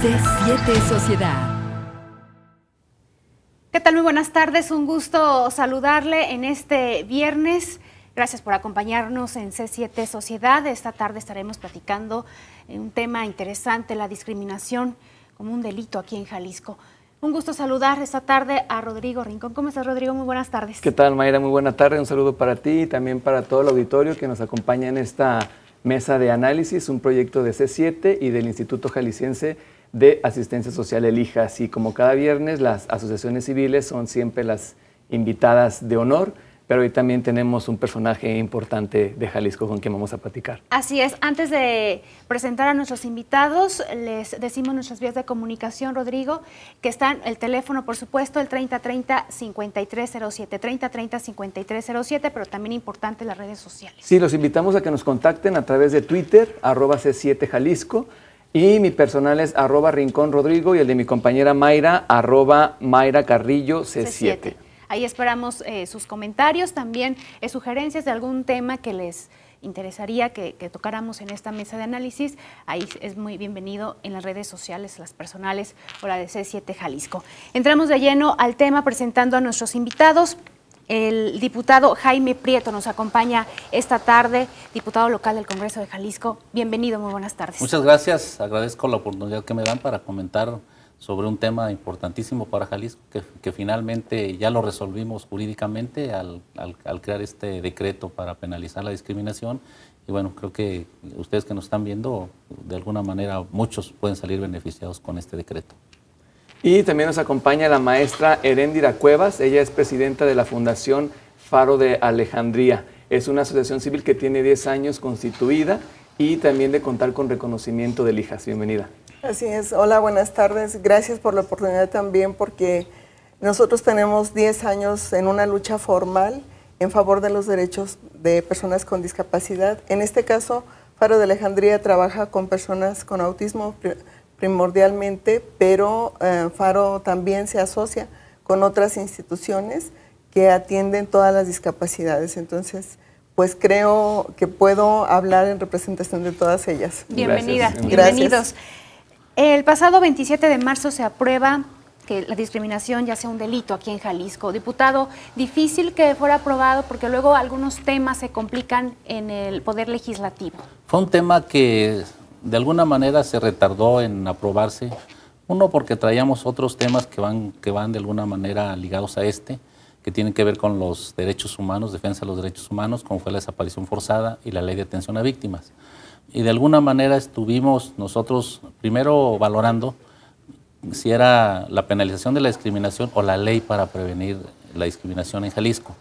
C7 Sociedad. ¿Qué tal? Muy buenas tardes, un gusto saludarle en este viernes. Gracias por acompañarnos en C7 Sociedad. Esta tarde estaremos platicando un tema interesante, la discriminación como un delito aquí en Jalisco. Un gusto saludar esta tarde a Rodrigo Rincón. ¿Cómo estás, Rodrigo? Muy buenas tardes. ¿Qué tal, Mayra? Muy buena tarde. Un saludo para ti y también para todo el auditorio que nos acompaña en esta mesa de análisis, un proyecto de C7 y del Instituto Jalisciense de Asistencia Social, el IJAS. Y como cada viernes, las asociaciones civiles son siempre las invitadas de honor, pero hoy también tenemos un personaje importante de Jalisco con quien vamos a platicar. Así es. Antes de presentar a nuestros invitados, les decimos nuestras vías de comunicación, Rodrigo, que están el teléfono, por supuesto, el 3030-5307, 3030-5307, pero también importante las redes sociales. Sí, los invitamos a que nos contacten a través de Twitter, @C7 Jalisco, y mi personal es @Rincón Rodrigo y el de mi compañera Mayra, @Mayra Carrillo C7. Ahí esperamos sus comentarios, también sugerencias de algún tema que les interesaría que tocáramos en esta mesa de análisis. Ahí es muy bienvenido en las redes sociales, las personales o la de C7 Jalisco. Entramos de lleno al tema presentando a nuestros invitados. El diputado Jaime Prieto nos acompaña esta tarde, diputado local del Congreso de Jalisco. Bienvenido, muy buenas tardes. Muchas gracias, agradezco la oportunidad que me dan para comentar sobre un tema importantísimo para Jalisco, que finalmente ya lo resolvimos jurídicamente al crear este decreto para penalizar la discriminación. Y bueno, creo que ustedes que nos están viendo, de alguna manera muchos pueden salir beneficiados con este decreto. Y también nos acompaña la maestra Heréndira Cuevas. Ella es presidenta de la Fundación Faro de Alejandría. Es una asociación civil que tiene 10 años constituida y también de contar con reconocimiento del IJAS. Bienvenida. Así es. Hola, buenas tardes. Gracias por la oportunidad también, porque nosotros tenemos 10 años en una lucha formal en favor de los derechos de personas con discapacidad. En este caso, Faro de Alejandría trabaja con personas con autismo primordialmente, pero Faro también se asocia con otras instituciones que atienden todas las discapacidades. Entonces, pues creo que puedo hablar en representación de todas ellas. Bienvenida, Gracias. bienvenidos. El pasado 27 de marzo se aprueba que la discriminación ya sea un delito aquí en Jalisco. Diputado, difícil que fuera aprobado porque luego algunos temas se complican en el Poder Legislativo. Fue un tema que de alguna manera se retardó en aprobarse. Uno, porque traíamos otros temas que van de alguna manera ligados a que tienen que ver con los derechos humanos, defensa de los derechos humanos, como fue la desaparición forzada y la ley de atención a víctimas. Y de alguna manera estuvimos nosotros primero valorando si era la penalización de la discriminación o la ley para prevenir la discriminación en Jalisco.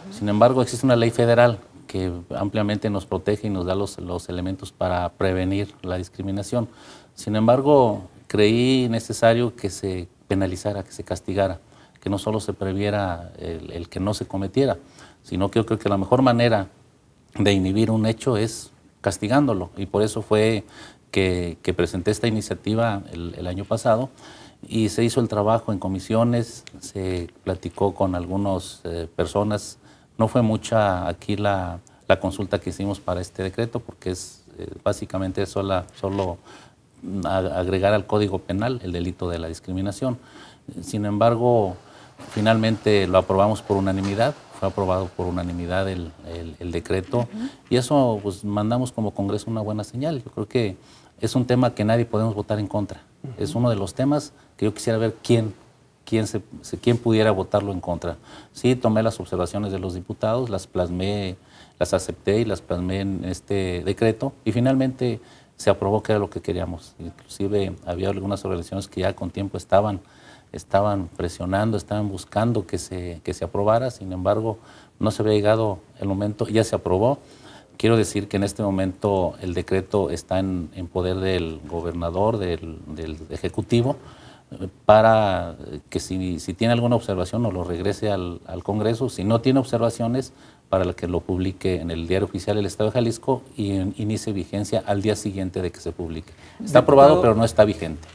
Sin embargo, existe una ley federal que ampliamente nos protege y nos da los elementos para prevenir la discriminación. Sin embargo, creí necesario que se penalizara, que se castigara, que no solo se previera el que no se cometiera, sino que yo creo que la mejor manera de inhibir un hecho es castigándolo, y por eso fue que presenté esta iniciativa el año pasado, y se hizo el trabajo en comisiones, se platicó con algunas personas. No fue mucha aquí la consulta que hicimos para este decreto, porque es básicamente solo agregar al Código Penal el delito de la discriminación. Sin embargo, finalmente lo aprobamos por unanimidad. Fue aprobado por unanimidad el decreto, y eso pues mandamos como Congreso una buena señal. Yo creo que es un tema que nadie podemos votar en contra. Es uno de los temas que yo quisiera ver quién pudiera votarlo en contra. Sí, tomé las observaciones de los diputados, las plasmé, las acepté y las plasmé en este decreto, y finalmente se aprobó, que era lo que queríamos. Inclusive había algunas organizaciones que ya con tiempo estaban presionando, estaban buscando que se aprobara. Sin embargo, no se había llegado el momento, ya se aprobó. Quiero decir que en este momento el decreto está en poder del gobernador, del Ejecutivo, para que si tiene alguna observación nos lo regrese al Congreso. Si no tiene observaciones, para que lo publique en el Diario Oficial del Estado de Jalisco y inicie vigencia al día siguiente de que se publique. Está aprobado, pero no está vigente.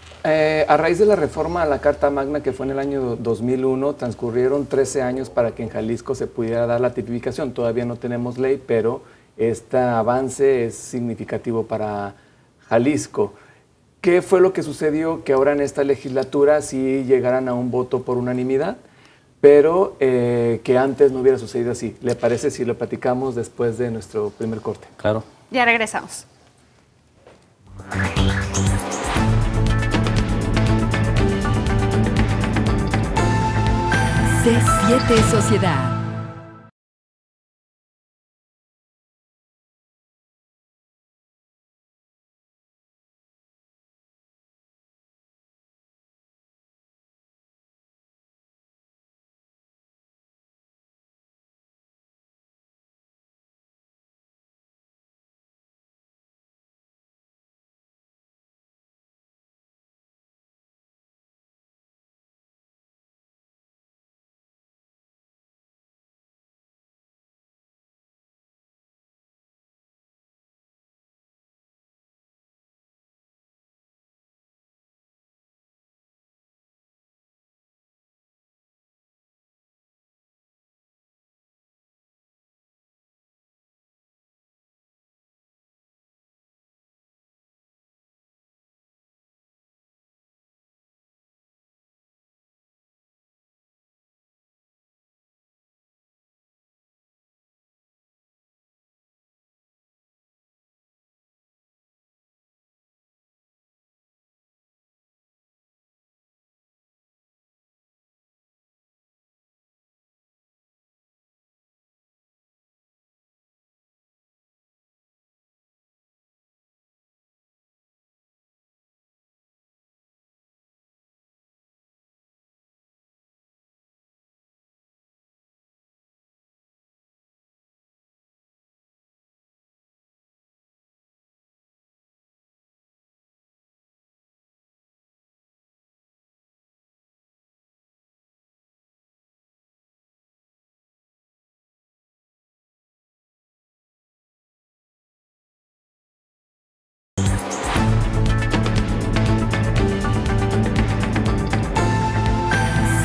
A raíz de la reforma a la Carta Magna, que fue en el año 2001, transcurrieron 13 años para que en Jalisco se pudiera dar la tipificación. Todavía no tenemos ley, pero este avance es significativo para Jalisco. ¿qué fue lo que sucedió que ahora en esta legislatura sí llegaran a un voto por unanimidad, pero que antes no hubiera sucedido así? ¿Le parece si lo platicamos después de nuestro primer corte? Claro. Ya regresamos. C7 Sociedad.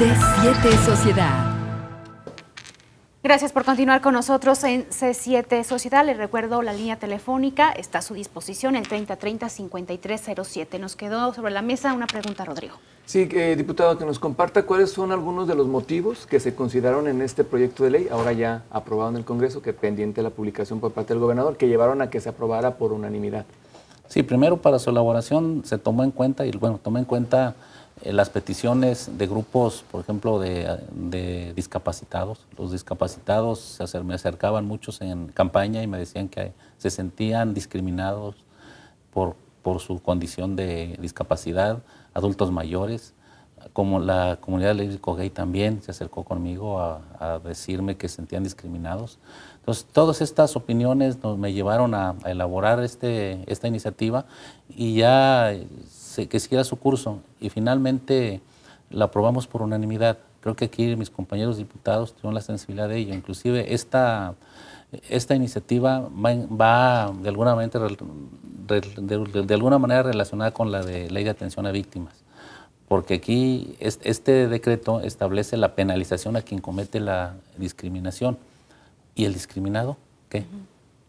C7 Sociedad. Gracias por continuar con nosotros en C7 Sociedad. Les recuerdo la línea telefónica, está a su disposición, el 3030-5307. Nos quedó sobre la mesa una pregunta, Rodrigo. Sí, diputado, que nos comparta cuáles son algunos de los motivos que se consideraron en este proyecto de ley, ahora ya aprobado en el Congreso, que pendiente la publicación por parte del gobernador, que llevaron a que se aprobara por unanimidad. Sí, primero para su elaboración se tomó en cuenta, las peticiones de grupos, por ejemplo, de discapacitados. Los discapacitados me acercaban muchos en campaña y me decían que se sentían discriminados por su condición de discapacidad, adultos mayores, como la comunidad lésbico-gay también se acercó conmigo a decirme que se sentían discriminados. Entonces, todas estas opiniones me llevaron a elaborar esta iniciativa y ya que siguiera su curso, y finalmente la aprobamos por unanimidad. Creo que aquí mis compañeros diputados tuvieron la sensibilidad de ello. Inclusive esta iniciativa va de alguna manera relacionada con la de Ley de Atención a Víctimas, porque aquí este decreto establece la penalización a quien comete la discriminación. ¿Y el discriminado qué?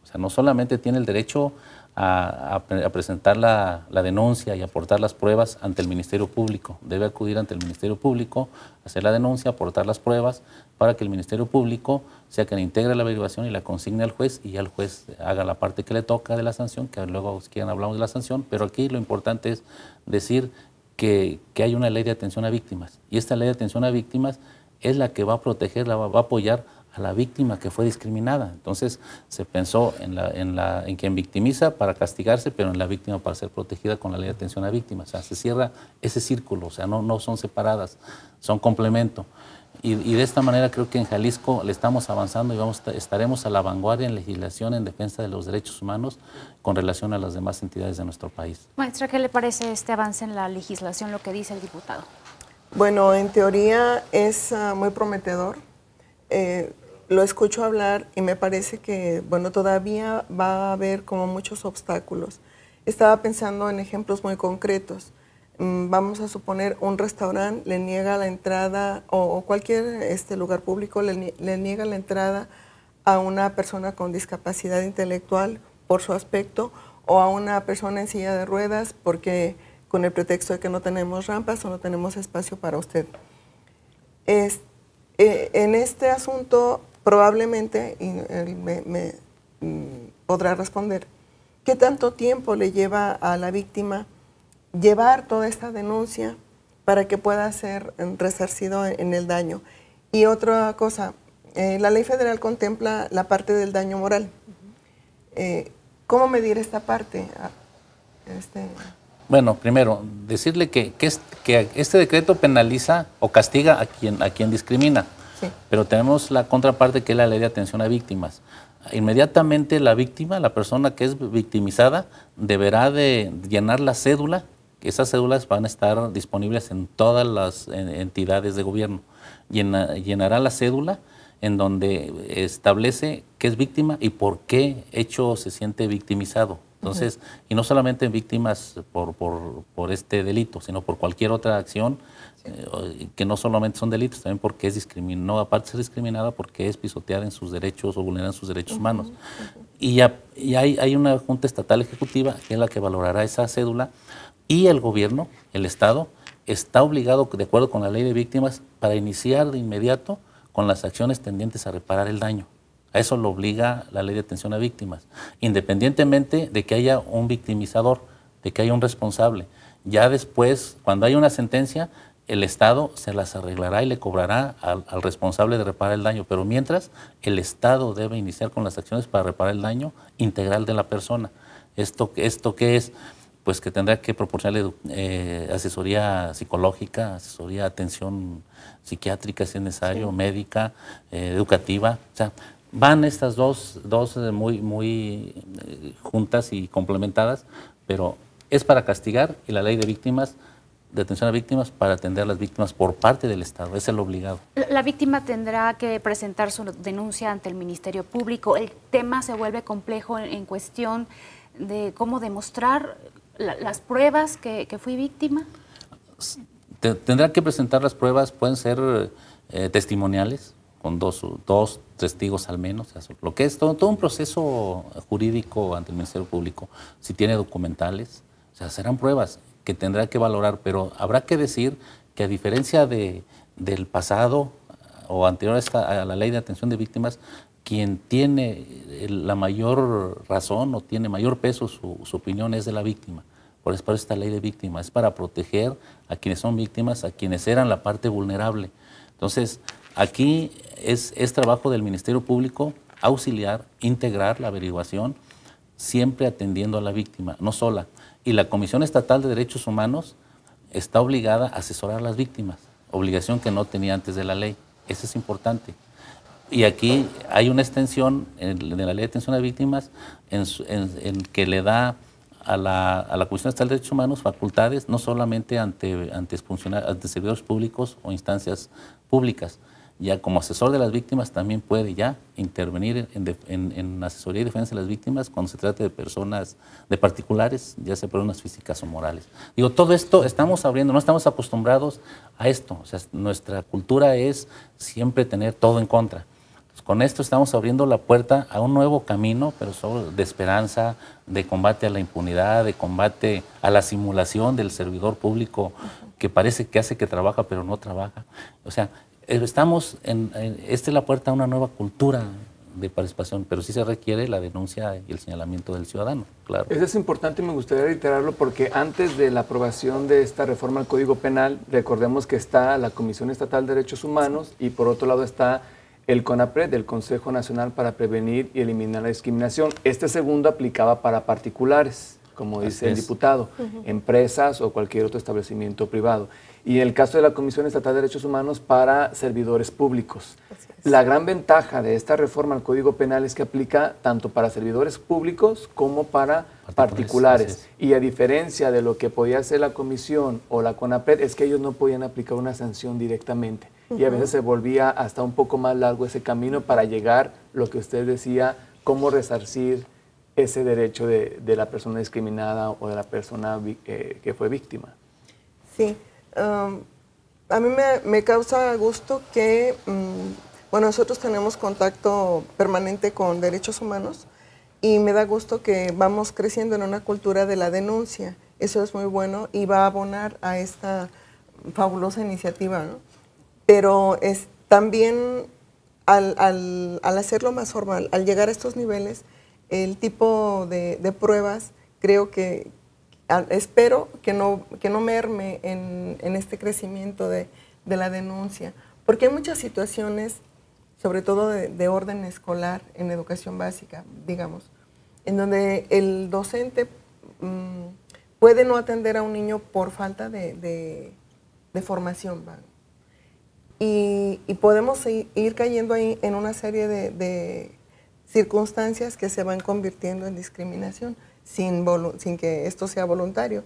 O sea, no solamente tiene el derecho a presentar la denuncia y aportar las pruebas ante el Ministerio Público. Debe acudir ante el Ministerio Público, hacer la denuncia, aportar las pruebas para que el Ministerio Público sea quien integre la averiguación y la consigne al juez, y ya el juez haga la parte que le toca de la sanción, que luego si quieren hablamos de la sanción, pero aquí lo importante es decir que hay una ley de atención a víctimas, y esta ley de atención a víctimas es la que va a proteger, va a apoyar a la víctima que fue discriminada. Entonces se pensó en quien victimiza para castigarse, pero en la víctima para ser protegida con la ley de atención a víctimas. O sea, se cierra ese círculo, o sea, no son separadas, son complemento. Y de esta manera creo que en Jalisco le estamos avanzando y estaremos a la vanguardia en legislación en defensa de los derechos humanos con relación a las demás entidades de nuestro país. Maestra, ¿qué le parece este avance en la legislación, lo que dice el diputado? Bueno, en teoría es muy prometedor. Lo escucho hablar y me parece que, bueno, todavía va a haber como muchos obstáculos. Estaba pensando en ejemplos muy concretos. Vamos a suponer un restaurante le niega la entrada, o cualquier lugar público le niega la entrada a una persona con discapacidad intelectual por su aspecto, o a una persona en silla de ruedas porque con el pretexto de que no tenemos rampas o no tenemos espacio para usted. En este asunto probablemente, y él me podrá responder, ¿qué tanto tiempo le lleva a la víctima llevar toda esta denuncia para que pueda ser resarcido en el daño? Y otra cosa, la ley federal contempla la parte del daño moral. ¿Cómo medir esta parte? Bueno, primero, decirle que este decreto penaliza o castiga a quien discrimina, sí. Pero tenemos la contraparte, que es la ley de atención a víctimas. Inmediatamente la víctima, la persona que es victimizada, deberá de llenar la cédula. Esas cédulas van a estar disponibles en todas las entidades de gobierno. Llenará la cédula en donde establece que es víctima y por qué hecho se siente victimizado. Entonces, y no solamente víctimas por este delito, sino por cualquier otra acción, que no solamente son delitos, también porque es discriminada, aparte de ser discriminada, porque es pisoteada en sus derechos o vulnerada en sus derechos humanos. Y hay una Junta Estatal Ejecutiva, que es la que valorará esa cédula, y el gobierno, el Estado, está obligado, de acuerdo con la ley de víctimas, para iniciar de inmediato con las acciones tendientes a reparar el daño. A eso lo obliga la ley de atención a víctimas, independientemente de que haya un victimizador, de que haya un responsable. Ya después, cuando haya una sentencia, el Estado se las arreglará y le cobrará al responsable de reparar el daño, pero mientras, el Estado debe iniciar con las acciones para reparar el daño integral de la persona. ¿Esto qué es? Pues que tendrá que proporcionarle asesoría psicológica, asesoría, atención psiquiátrica si es necesario, sí, médica, educativa. O sea, van estas dos muy juntas y complementadas, pero es para castigar, y la ley de víctimas, de atención a víctimas, para atender a las víctimas por parte del Estado, es el obligado. La víctima tendrá que presentar su denuncia ante el Ministerio Público. El tema se vuelve complejo en cuestión de cómo demostrar las pruebas que fui víctima. Tendrá que presentar las pruebas, pueden ser testimoniales, con dos testigos al menos, o sea, lo que es todo un proceso jurídico ante el Ministerio Público. Si tiene documentales, o sea, serán pruebas que tendrá que valorar, pero habrá que decir que, a diferencia del pasado o anterior a la ley de atención de víctimas, quien tiene la mayor razón o tiene mayor peso su opinión es de la víctima. Por eso esta ley de víctimas es para proteger a quienes son víctimas, a quienes eran la parte vulnerable. Entonces, aquí es trabajo del Ministerio Público auxiliar, integrar la averiguación, siempre atendiendo a la víctima, no sola. Y la Comisión Estatal de Derechos Humanos está obligada a asesorar a las víctimas, obligación que no tenía antes de la ley. Eso es importante. Y aquí hay una extensión de la Ley de Atención a Víctimas en que le da a la Comisión Estatal de Derechos Humanos facultades no solamente ante servidores públicos o instancias públicas. Ya como asesor de las víctimas también puede ya intervenir en asesoría y defensa de las víctimas cuando se trate de personas, de particulares, ya sea personas físicas o morales. Digo, todo esto estamos abriendo, no estamos acostumbrados a esto. O sea, nuestra cultura es siempre tener todo en contra. Entonces, con esto estamos abriendo la puerta a un nuevo camino, pero de esperanza, de combate a la impunidad, de combate a la simulación del servidor público que parece que hace que trabaja, pero no trabaja. O sea, estamos esta es la puerta a una nueva cultura de participación, pero sí se requiere la denuncia y el señalamiento del ciudadano, claro. Eso es importante y me gustaría reiterarlo porque antes de la aprobación de esta reforma al Código Penal, recordemos que está la Comisión Estatal de Derechos Humanos y por otro lado está el CONAPRED, el Consejo Nacional para Prevenir y Eliminar la Discriminación. Este segundo aplicaba para particulares, como dice el diputado, empresas o cualquier otro establecimiento privado. Y en el caso de la Comisión Estatal de Derechos Humanos para servidores públicos. La gran ventaja de esta reforma al Código Penal es que aplica tanto para servidores públicos como para particulares. Y a diferencia de lo que podía hacer la Comisión o la CONAPRED, es que ellos no podían aplicar una sanción directamente. Y a veces se volvía hasta un poco más largo ese camino para llegar, lo que usted decía, cómo resarcir ese derecho de la persona discriminada o de la persona que fue víctima. Sí. A mí me causa gusto que, bueno, nosotros tenemos contacto permanente con derechos humanos y me da gusto que vamos creciendo en una cultura de la denuncia. Eso es muy bueno y va a abonar a esta fabulosa iniciativa, ¿no? Pero también al hacerlo más formal, al llegar a estos niveles, el tipo de pruebas, creo que, espero que no merme en este crecimiento de la denuncia, porque hay muchas situaciones, sobre todo de orden escolar, en educación básica, digamos, en donde el docente puede no atender a un niño por falta de formación, ¿va? Y podemos ir cayendo ahí en una serie de circunstancias que se van convirtiendo en discriminación, sin que esto sea voluntario.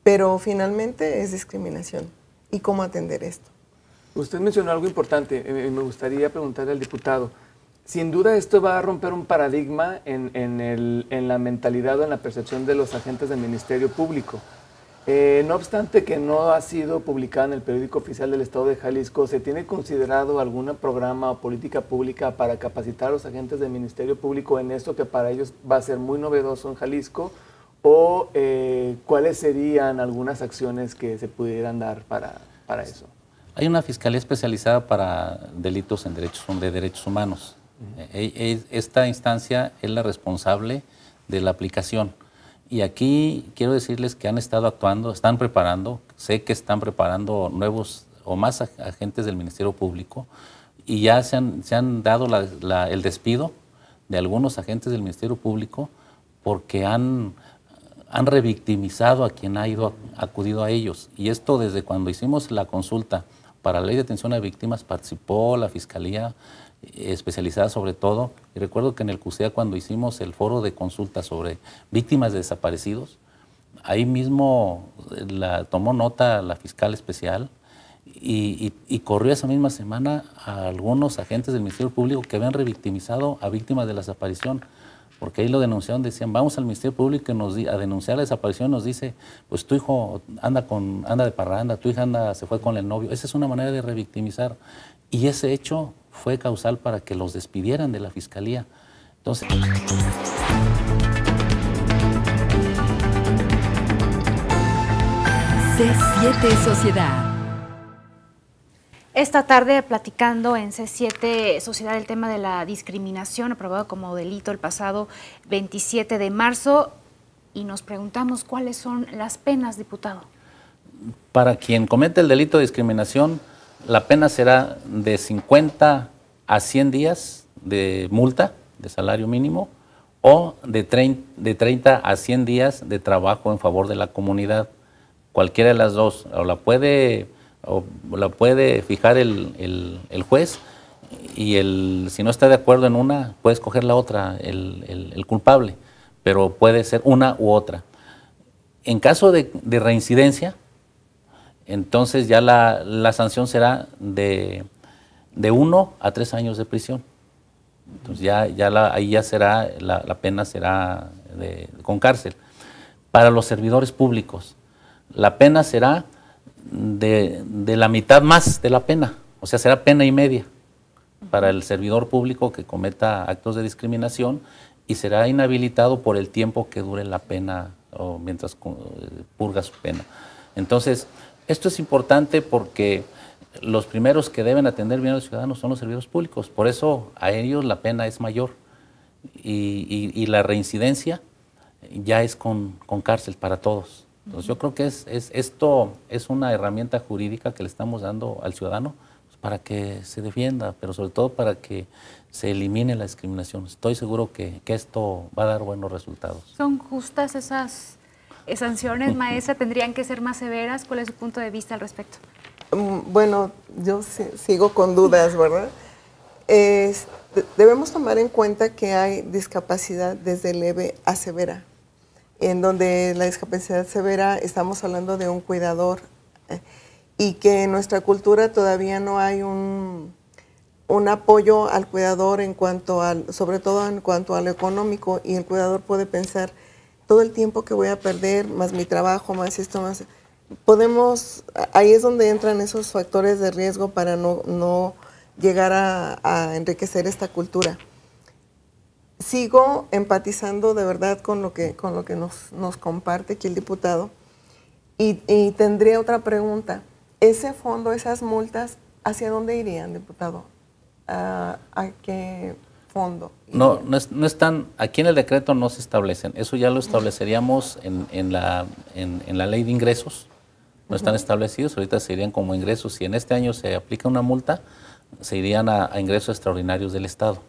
Pero finalmente es discriminación. ¿Y cómo atender esto? Usted mencionó algo importante, me gustaría preguntarle al diputado. Sin duda esto va a romper un paradigma en la mentalidad o en la percepción de los agentes del Ministerio Público. No obstante que no ha sido publicada en el periódico oficial del Estado de Jalisco, ¿se tiene considerado algún programa o política pública para capacitar a los agentes del Ministerio Público en esto que para ellos va a ser muy novedoso en Jalisco? ¿O cuáles serían algunas acciones que se pudieran dar para eso? Hay una fiscalía especializada para delitos de derechos humanos. Esta instancia es la responsable de la aplicación. Y aquí quiero decirles que han estado actuando, están preparando, sé que están preparando nuevos o más agentes del Ministerio Público y ya se han dado el despido de algunos agentes del Ministerio Público porque han revictimizado a quien ha acudido a ellos. Y esto desde cuando hicimos la consulta para la Ley de Atención a Víctimas participó la Fiscalía especializada sobre todo, y recuerdo que en el CUSEA cuando hicimos el foro de consulta sobre víctimas de desaparecidos, ahí mismo tomó nota la fiscal especial y corrió esa misma semana a algunos agentes del Ministerio Público que habían revictimizado a víctimas de la desaparición, porque ahí lo denunciaron, decían, vamos al Ministerio Público a denunciar la desaparición, nos dice, pues tu hijo anda de parranda, tu hija se fue con el novio. Esa es una manera de revictimizar. Y ese hecho fue causal para que los despidieran de la Fiscalía. Entonces, C7 Sociedad. Esta tarde platicando en C7 Sociedad el tema de la discriminación aprobado como delito el pasado 27 de marzo y nos preguntamos cuáles son las penas, diputado. Para quien comete el delito de discriminación, la pena será de 50 a 100 días de multa, de salario mínimo, o de 30 a 100 días de trabajo en favor de la comunidad. Cualquiera de las dos, o la puede fijar el juez y si no está de acuerdo en una, puede escoger la otra, el culpable, pero puede ser una u otra. En caso de reincidencia, entonces ya la sanción será de 1 a 3 años de prisión. Entonces ahí ya será, la pena será con cárcel. Para los servidores públicos, la pena será de la mitad más de la pena, o sea, será pena y media para el servidor público que cometa actos de discriminación y será inhabilitado por el tiempo que dure la pena o mientras purga su pena. Entonces, esto es importante porque los primeros que deben atender bien a los ciudadanos son los servidores públicos, por eso a ellos la pena es mayor y la reincidencia ya es con cárcel para todos. Entonces yo creo que esto es una herramienta jurídica que le estamos dando al ciudadano para que se defienda, pero sobre todo para que se elimine la discriminación. Estoy seguro que esto va a dar buenos resultados. ¿Son justas esas sanciones, maestra? ¿Tendrían que ser más severas? ¿Cuál es su punto de vista al respecto? Bueno, yo sigo con dudas, ¿verdad? Debemos tomar en cuenta que hay discapacidad desde leve a severa. En donde la discapacidad severa estamos hablando de un cuidador y que en nuestra cultura todavía no hay un apoyo al cuidador sobre todo en cuanto a lo económico, y el cuidador puede pensar todo el tiempo que voy a perder, más mi trabajo, más esto, más... ahí es donde entran esos factores de riesgo para no llegar a enriquecer esta cultura. sigo empatizando de verdad con lo que nos comparte aquí el diputado. Y tendría otra pregunta. Ese fondo, esas multas, ¿hacia dónde irían, diputado? ¿A qué fondo? No están, aquí en el decreto no se establecen. Eso ya lo estableceríamos en la ley de ingresos. No están establecidos, ahorita se irían como ingresos. Si en este año se aplica una multa, se irían a ingresos extraordinarios del Estado.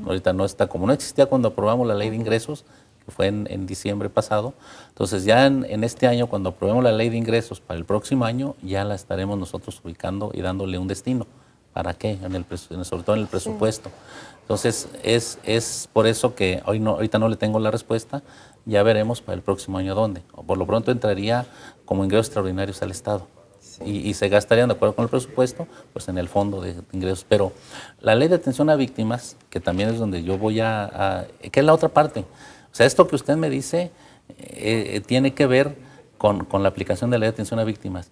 Ahorita no está, como no existía cuando aprobamos la ley de ingresos, que fue en diciembre pasado, entonces ya en este año, cuando aprobemos la ley de ingresos para el próximo año, ya la estaremos nosotros ubicando y dándole un destino. ¿Para qué? Sobre todo en el presupuesto. Entonces, es por eso que ahorita no le tengo la respuesta, ya veremos para el próximo año dónde. Por lo pronto entraría como ingresos extraordinarios al Estado. Y se gastarían, de acuerdo con el presupuesto, pues en el fondo de ingresos. Pero la ley de atención a víctimas, que también es donde yo voy que es la otra parte. O sea, esto que usted me dice tiene que ver con la aplicación de la ley de atención a víctimas.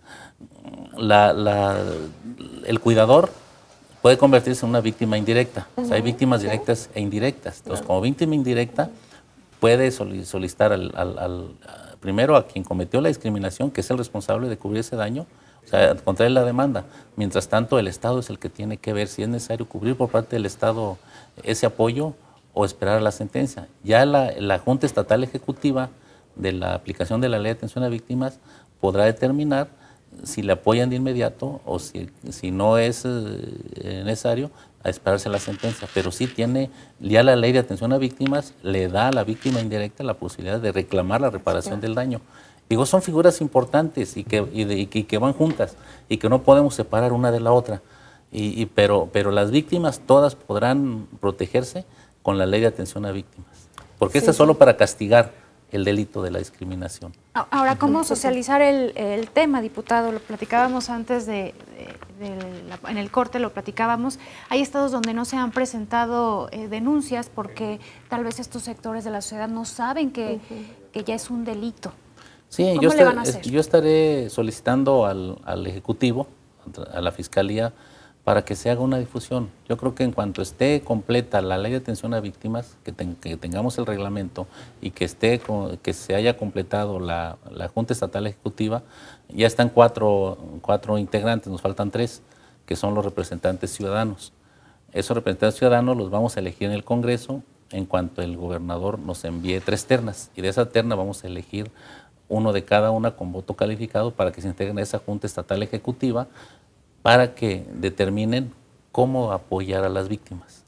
El cuidador puede convertirse en una víctima indirecta. O sea, hay víctimas directas e indirectas. Entonces, como víctima indirecta, puede solicitar primero a quien cometió la discriminación, que es el responsable de cubrir ese daño, o sea, contraer la demanda. Mientras tanto, el Estado es el que tiene que ver si es necesario cubrir por parte del Estado ese apoyo o esperar a la sentencia. Ya la Junta Estatal Ejecutiva de la aplicación de la Ley de Atención a Víctimas podrá determinar si le apoyan de inmediato o si no es necesario a esperarse la sentencia. Pero sí tiene, ya la Ley de Atención a Víctimas le da a la víctima indirecta la posibilidad de reclamar la reparación del daño. Digo, son figuras importantes y que van juntas y que no podemos separar una de la otra. Pero las víctimas todas podrán protegerse con la Ley de Atención a Víctimas. Porque esta es solo para castigar el delito de la discriminación. Ahora, ¿cómo socializar el tema, diputado? Lo platicábamos antes en el corte lo platicábamos. Hay estados donde no se han presentado denuncias porque tal vez estos sectores de la sociedad no saben que ya es un delito. Sí, yo estaré solicitando al Ejecutivo, a la Fiscalía, para que se haga una difusión. Yo creo que en cuanto esté completa la Ley de Atención a Víctimas, que tengamos el reglamento y que se haya completado la Junta Estatal Ejecutiva, ya están cuatro integrantes, nos faltan 3, que son los representantes ciudadanos. Esos representantes ciudadanos los vamos a elegir en el Congreso en cuanto el gobernador nos envíe 3 ternas, y de esa terna vamos a elegir uno de cada una con voto calificado para que se integren a esa Junta Estatal Ejecutiva, para que determinen cómo apoyar a las víctimas.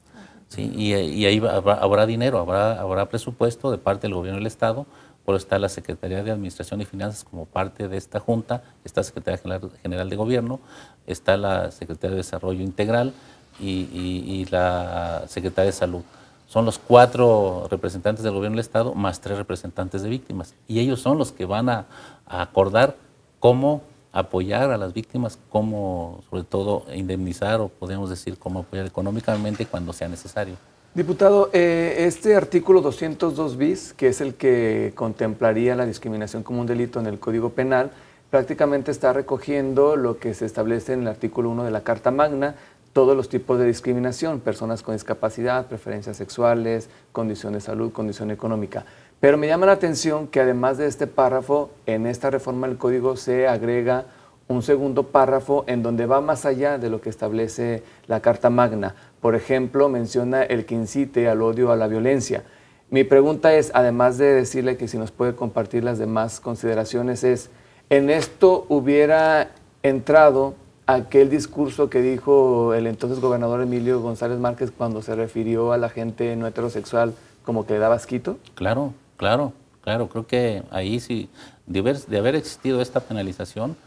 ¿Sí? Y ahí habrá dinero, habrá presupuesto de parte del gobierno del Estado, por eso está la Secretaría de Administración y Finanzas como parte de esta Junta, está la Secretaría General de Gobierno, está la Secretaría de Desarrollo Integral y la Secretaría de Salud. Son los 4 representantes del gobierno del Estado más 3 representantes de víctimas. Y ellos son los que van a acordar cómo apoyar a las víctimas, cómo sobre todo indemnizar o podemos decir cómo apoyar económicamente cuando sea necesario. Diputado, este artículo 202 bis, que es el que contemplaría la discriminación como un delito en el Código Penal, prácticamente está recogiendo lo que se establece en el artículo 1 de la Carta Magna, todos los tipos de discriminación, personas con discapacidad, preferencias sexuales, condición de salud, condición económica. Pero me llama la atención que además de este párrafo, en esta reforma del Código se agrega un segundo párrafo en donde va más allá de lo que establece la Carta Magna. Por ejemplo, menciona el que incite al odio, a la violencia. Mi pregunta es, además de decirle que si nos puede compartir las demás consideraciones, es, ¿en esto hubiera entrado aquel discurso que dijo el entonces gobernador Emilio González Márquez cuando se refirió a la gente no heterosexual como que le daba asquito? Claro. Creo que ahí sí, de haber existido esta penalización,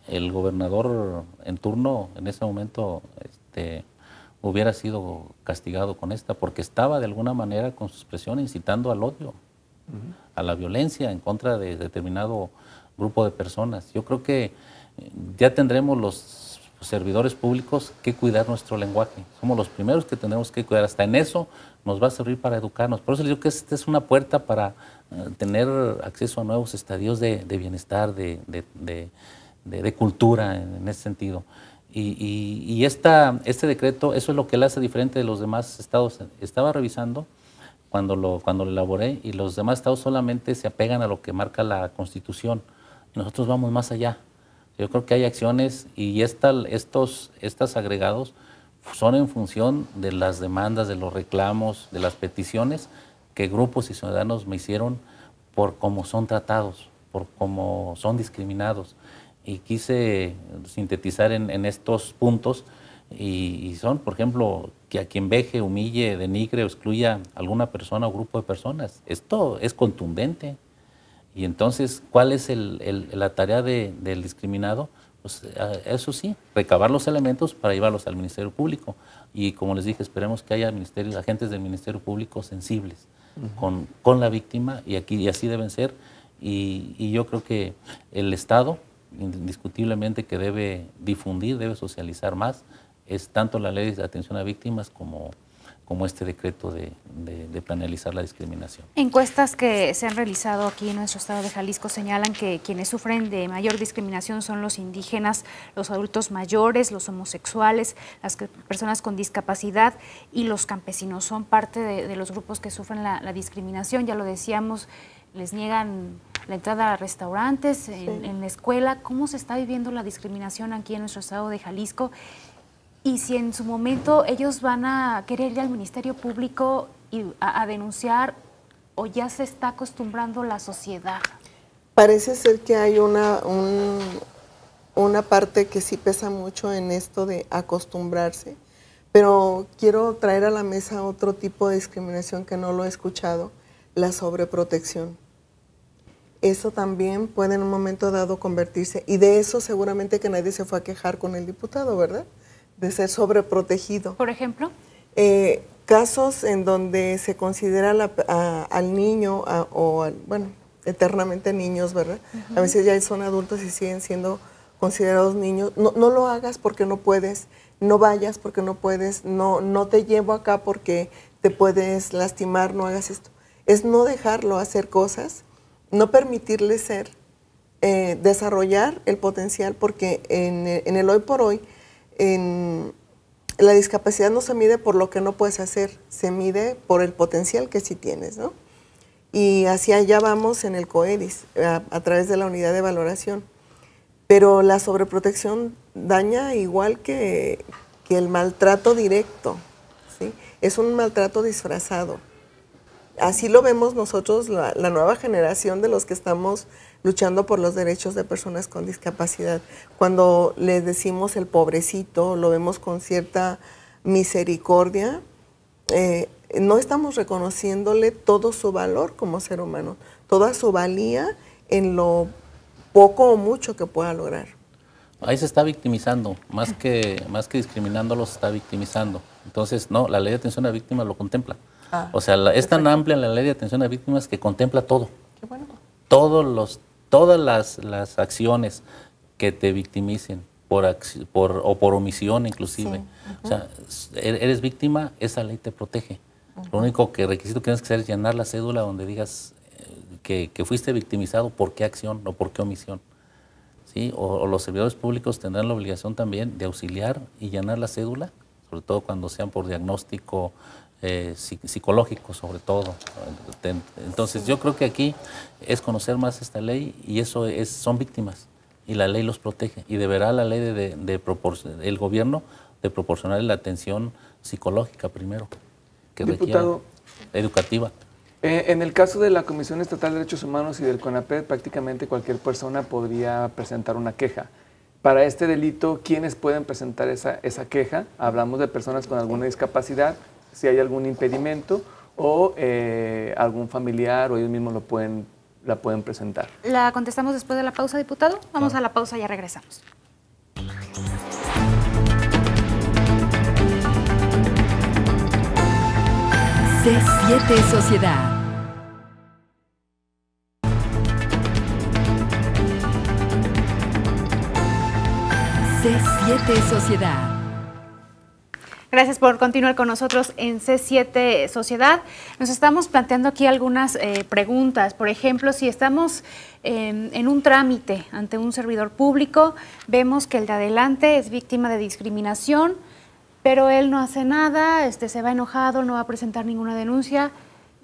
el gobernador en turno en ese momento hubiera sido castigado con esta, porque estaba de alguna manera con su expresión incitando al odio, a la violencia en contra de determinado grupo de personas. Yo creo que ya tendremos los servidores públicos que cuidar nuestro lenguaje. Somos los primeros que tenemos que cuidar. Hasta en eso nos va a servir para educarnos. Por eso les digo que esta es una puerta para tener acceso a nuevos estadios de bienestar, de cultura en ese sentido. Y este decreto, eso es lo que le hace diferente de los demás estados. Estaba revisando cuando lo elaboré, y los demás estados solamente se apegan a lo que marca la Constitución. Nosotros vamos más allá. Yo creo que hay acciones y estos agregados son en función de las demandas, de los reclamos, de las peticiones que grupos y ciudadanos me hicieron por cómo son tratados, por cómo son discriminados. Y quise sintetizar en estos puntos y son, por ejemplo, que a quien veje, humille, denigre o excluya a alguna persona o grupo de personas. Esto es contundente. Y entonces, ¿cuál es la tarea del discriminado? Pues eso sí, recabar los elementos para llevarlos al Ministerio Público. Y como les dije, esperemos que haya agentes del Ministerio Público sensibles con la víctima, y así deben ser. Y yo creo que el Estado, indiscutiblemente, que debe difundir, debe socializar más, es tanto la ley de atención a víctimas como este decreto de penalizar la discriminación. Encuestas que se han realizado aquí en nuestro estado de Jalisco señalan que quienes sufren de mayor discriminación son los indígenas, los adultos mayores, los homosexuales, las personas con discapacidad y los campesinos. Son parte de los grupos que sufren la discriminación. Ya lo decíamos, les niegan la entrada a restaurantes, en la escuela. ¿Cómo se está viviendo la discriminación aquí en nuestro estado de Jalisco? Y si en su momento ellos van a querer ir al Ministerio Público y a denunciar, o ya se está acostumbrando la sociedad. Parece ser que hay una parte que sí pesa mucho en esto de acostumbrarse, pero quiero traer a la mesa otro tipo de discriminación que no lo he escuchado, la sobreprotección. Eso también puede en un momento dado convertirse, y de eso seguramente que nadie se fue a quejar con el diputado, ¿verdad? De ser sobreprotegido. Por ejemplo, casos en donde se considera al niño, bueno, eternamente niños, ¿verdad? A veces ya son adultos y siguen siendo considerados niños. No lo hagas porque no puedes, no vayas porque no puedes, no te llevo acá porque te puedes lastimar, no hagas esto. Es no dejarlo hacer cosas, no permitirle ser, desarrollar el potencial, porque en el hoy por hoy, la discapacidad no se mide por lo que no puedes hacer, se mide por el potencial que sí tienes, ¿no? Y hacia allá vamos en el COEDIS, a través de la unidad de valoración. Pero la sobreprotección daña igual que el maltrato directo, ¿sí? Es un maltrato disfrazado. Así lo vemos nosotros, la nueva generación de los que estamos luchando por los derechos de personas con discapacidad. Cuando les decimos el pobrecito, lo vemos con cierta misericordia, no estamos reconociéndole todo su valor como ser humano, toda su valía en lo poco o mucho que pueda lograr. Ahí se está victimizando, más que discriminándolos, se está victimizando. Entonces, no, la ley de atención a víctimas lo contempla. O sea, es tan amplia la ley de atención a víctimas que contempla todo. Qué bueno. Todas las acciones que te victimicen o por omisión inclusive. Sí. O sea, eres víctima, esa ley te protege. Lo único requisito que tienes que hacer es llenar la cédula donde digas que fuiste victimizado, por qué acción o por qué omisión. ¿Sí? O los servidores públicos tendrán la obligación también de auxiliar y llenar la cédula, sobre todo cuando sean por diagnóstico psicológico, sobre todo. Entonces, yo creo que aquí es conocer más esta ley, y eso son víctimas, y la ley los protege, y deberá la ley el gobierno de proporcionar la atención psicológica primero, que Diputado, requiera, educativa. En el caso de la Comisión Estatal de Derechos Humanos y del CONAPRED, prácticamente cualquier persona podría presentar una queja. Para este delito, ¿quiénes pueden presentar esa queja? Hablamos de personas con alguna discapacidad, si hay algún impedimento, o algún familiar, o ellos mismos la pueden presentar. ¿La contestamos después de la pausa, diputado? Vamos a la pausa y ya regresamos. C7 Sociedad. C7 Sociedad. Gracias por continuar con nosotros en C7 Sociedad. Nos estamos planteando aquí algunas preguntas. Por ejemplo, si estamos en un trámite ante un servidor público, vemos que el de adelante es víctima de discriminación, pero él no hace nada, se va enojado, no va a presentar ninguna denuncia.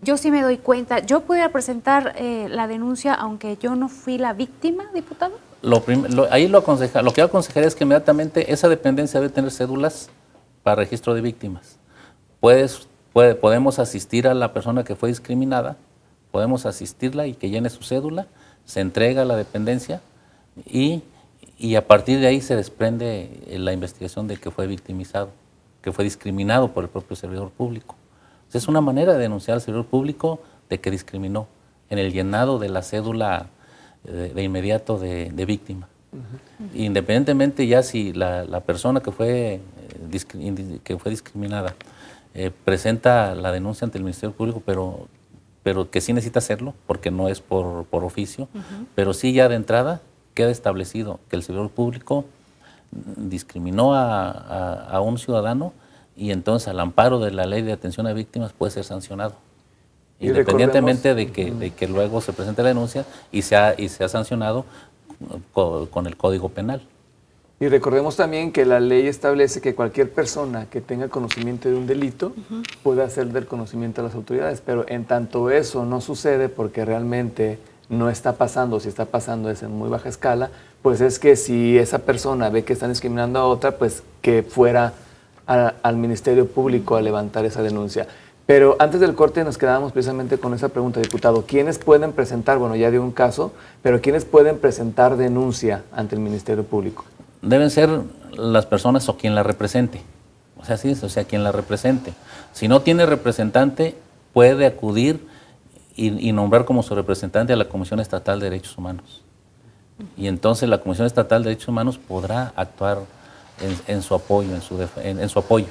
yo sí me doy cuenta, ¿yo pudiera presentar la denuncia aunque yo no fui la víctima, diputado? Lo que yo aconsejaría es que inmediatamente esa dependencia debe tener cédulas para registro de víctimas. Podemos asistir a la persona que fue discriminada, podemos asistirla y que llene su cédula, se entrega a la dependencia y a partir de ahí se desprende la investigación de que fue victimizado, que fue discriminado por el propio servidor público. Es una manera de denunciar al servidor público de que discriminó en el llenado de la cédula de inmediato de víctima. Independientemente ya si la persona que fue discriminada presenta la denuncia ante el Ministerio Público, pero que sí necesita hacerlo, porque no es por oficio, pero sí ya de entrada queda establecido que el servidor público discriminó a un ciudadano y entonces al amparo de la Ley de Atención a Víctimas puede ser sancionado. Independientemente de que luego se presente la denuncia y sea sancionado con el Código Penal. Y recordemos también que la ley establece que cualquier persona que tenga conocimiento de un delito puede hacer del conocimiento a las autoridades, pero en tanto eso no sucede porque realmente no está pasando, si está pasando es en muy baja escala, pues es que si esa persona ve que están discriminando a otra, pues que fuera al Ministerio Público a levantar esa denuncia. Pero antes del corte nos quedábamos precisamente con esa pregunta, diputado. ¿Quiénes pueden presentar, bueno, ya dio un caso, pero quiénes pueden presentar denuncia ante el Ministerio Público? Deben ser las personas o quien la represente. O sea, sí, o sea, quien la represente. Si no tiene representante, puede acudir y nombrar como su representante a la Comisión Estatal de Derechos Humanos. Y entonces la Comisión Estatal de Derechos Humanos podrá actuar en su apoyo, en su apoyo.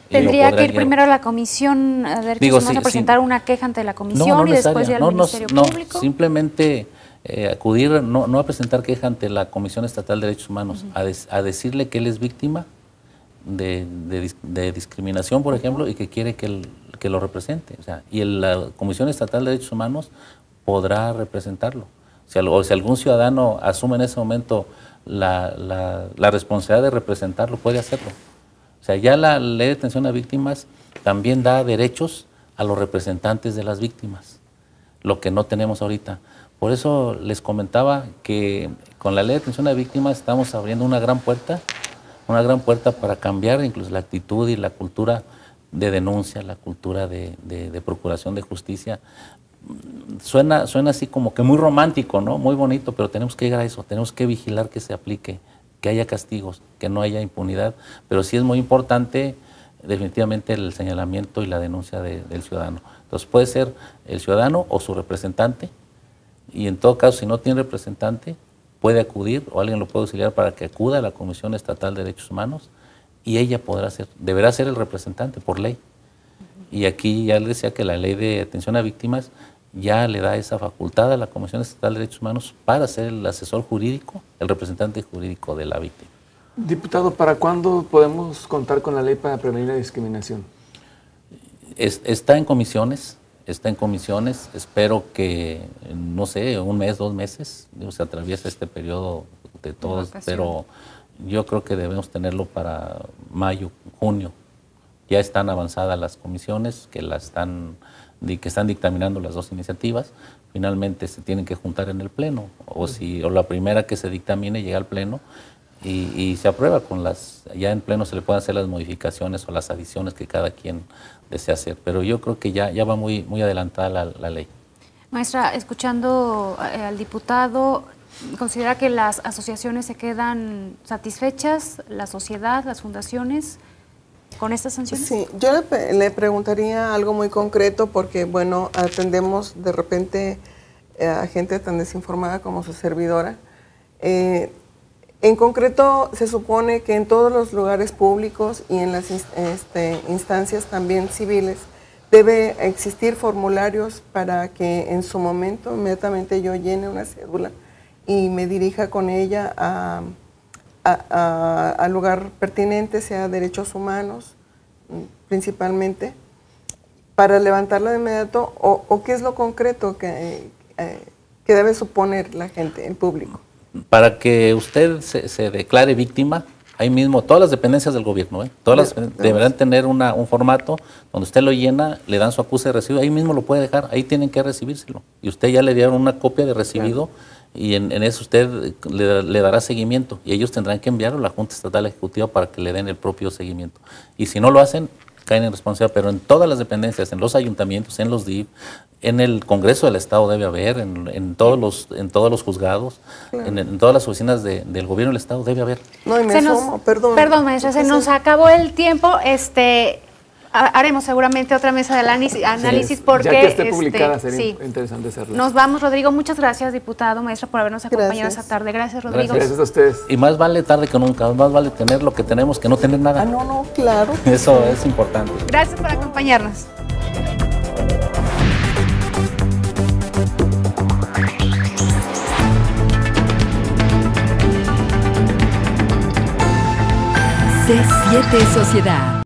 ¿Tendría que ir primero a la Comisión de Derechos Humanos a presentar una queja ante la Comisión y después ya al Ministerio Público? No, simplemente acudir, no a presentar queja ante la Comisión Estatal de Derechos Humanos, a decirle que él es víctima de discriminación, por ejemplo, y que quiere que lo represente. O sea, y la Comisión Estatal de Derechos Humanos podrá representarlo. O si algún ciudadano asume en ese momento la responsabilidad de representarlo, puede hacerlo. O sea, ya la Ley de Atención a Víctimas también da derechos a los representantes de las víctimas, lo que no tenemos ahorita. Por eso les comentaba que con la Ley de Atención a Víctimas estamos abriendo una gran puerta para cambiar incluso la actitud y la cultura de denuncia, la cultura de procuración de justicia. Suena así como que muy romántico, ¿no? Muy bonito, pero tenemos que llegar a eso, tenemos que vigilar que se aplique, que haya castigos, que no haya impunidad, pero sí es muy importante definitivamente el señalamiento y la denuncia del ciudadano. Entonces puede ser el ciudadano o su representante, y en todo caso si no tiene representante puede acudir o alguien lo puede auxiliar para que acuda a la Comisión Estatal de Derechos Humanos y ella deberá ser el representante por ley. Y aquí ya les decía que la Ley de Atención a Víctimas ya le da esa facultad a la Comisión Estatal de Derechos Humanos para ser el asesor jurídico, el representante jurídico de la víctima. Diputado, ¿para cuándo podemos contar con la ley para prevenir la discriminación? Está en comisiones, espero que, no sé, 1 mes, 2 meses, se atraviesa este periodo de todos, pero yo creo que debemos tenerlo para mayo, junio. Ya están avanzadas las comisiones que están dictaminando las 2 iniciativas. Finalmente se tienen que juntar en el Pleno, o la primera que se dictamine llega al Pleno y se aprueba ya en Pleno se le pueden hacer las modificaciones o las adiciones que cada quien desea hacer. Pero yo creo que ya va muy adelantada la ley. Maestra, escuchando al diputado, ¿considera que las asociaciones se quedan satisfechas, la sociedad, las fundaciones, con estas sanciones? Sí, yo le preguntaría algo muy concreto porque, bueno, atendemos de repente a gente tan desinformada como su servidora. En concreto, se supone que en todos los lugares públicos y en las instancias también civiles debe existir formularios para que en su momento inmediatamente yo llene una cédula y me dirija con ella al lugar pertinente, sea derechos humanos principalmente, para levantarla de inmediato, o qué es lo concreto que debe suponer la gente, el público. Para que usted se declare víctima, Ahí mismo, todas las dependencias del gobierno, todas deberán tener un formato donde usted lo llena, le dan su acuse de recibo, ahí mismo lo puede dejar, ahí tienen que recibírselo. Y usted ya le dieron una copia de recibido y en eso usted le dará seguimiento y ellos tendrán que enviarlo a la Junta Estatal Ejecutiva para que le den el propio seguimiento. Y si no lo hacen, caen en responsabilidad, pero en todas las dependencias, en los ayuntamientos, en los DIF, en el Congreso del Estado debe haber, en todos los juzgados, en todas las oficinas del gobierno del Estado debe haber. No, y perdón, maestra, se nos acabó el tiempo. Haremos seguramente otra mesa de análisis porque... Ya que esté publicada sería interesante hacerlo. Nos vamos, Rodrigo. Muchas gracias, diputado, maestra, por habernos acompañado esta tarde. Gracias, Rodrigo. Gracias a ustedes. Y más vale tarde que nunca, más vale tener lo que tenemos que no tener nada. No, claro. Eso es importante. Gracias por acompañarnos. C7 Sociedad.